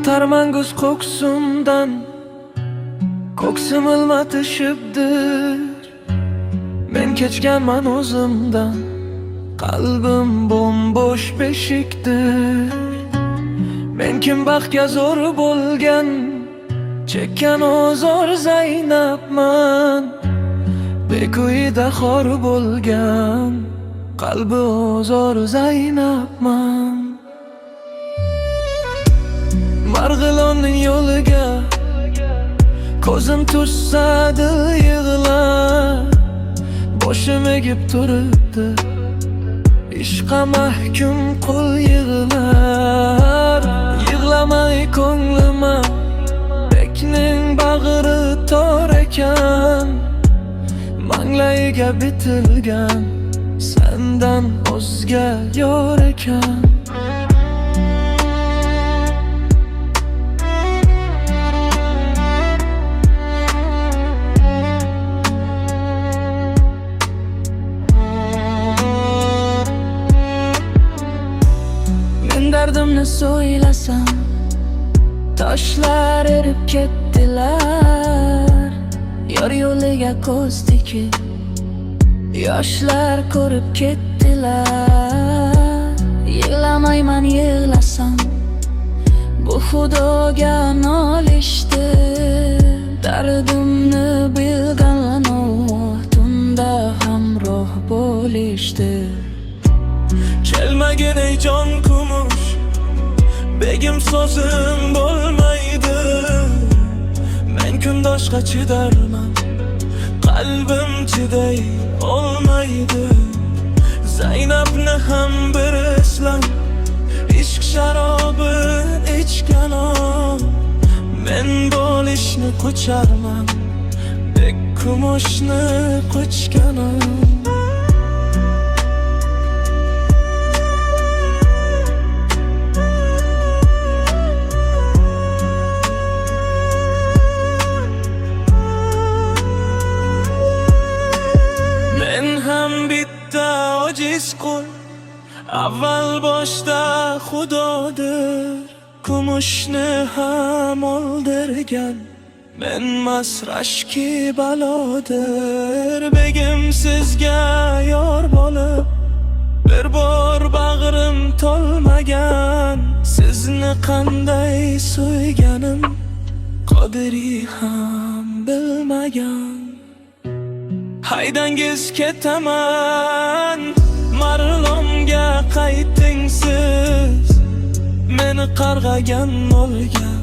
O'tarman guz ko'ksimdan, ko'ksim ilmatishibdir. Men kechganman o'zimdan, qalbim bo'sh beshikdir. Men kim baxtga zo'r bo'lgan, chekkan ozor Zaynabman. Beko'yida xor bo'lgan, qalbi ozor Zaynabman. Marg'ilonning yo'liga ko'zim tushsa dil yig'lar. Boshim egib turibdi, ishqa mahkum qo'l yig'lar. Yig'lamay ko'nglima, bekning bag'ri tor ekan. Manglayiga bitilgan, sendan o'zga yor ekan. Dardimni so'ylasam, toshlar erib ketdilar. Yor yo'liga ko'z tikib, yoshlar ko'rib ketdilar. Yig'lamayman yig'lasam, bu xudoga nolishdi. Dardimni bilgan tunda hamroh bo'lishdi. Chelmagin ey jon kumush, begim so'zim bo'lmaydi. Men kundoshga chidarman, qalbim chiday olmaydi. Zaynabni ham bir eslam, ishq sharobi ichganom. Men bo'lishni qo'charman, bek kumushni qo'chganom. Ojiz qul, avval boshda Xudodir. Kumushni ham oldirgan, men masrashki balodir. Begim sizga yor bo'lib, bir bor bag'rim to'lmagan. Sizni qanday so'yganim, qadri ham bilmagan. Haydangiz ketaman, Marg'ilonga qayting siz. Meni qarg'agan olgan,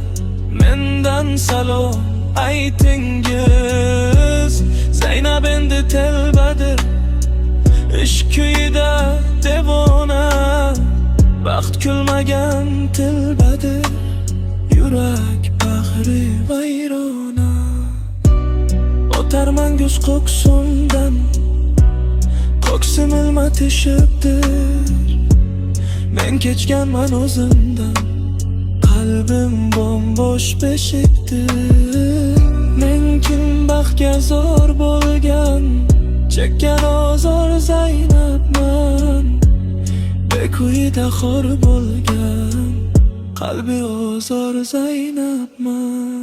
mendan salom aytingiz. Zaynab endi telbadir, ishq kuyida devona. Baxt kulmagan tilbadir, yurak bag'ri vayrona. O'tarman guz ko'ksimdan, ko'ksim ilmatishibdir. Men kechganman o'zimdan, qalbim bo'sh beshikdir. Men kim baxtga zo'r bo'lgan, chekkan ozor Zaynabman. Beko'yida xor bo'lgan, qalbi ozor Zaynabman.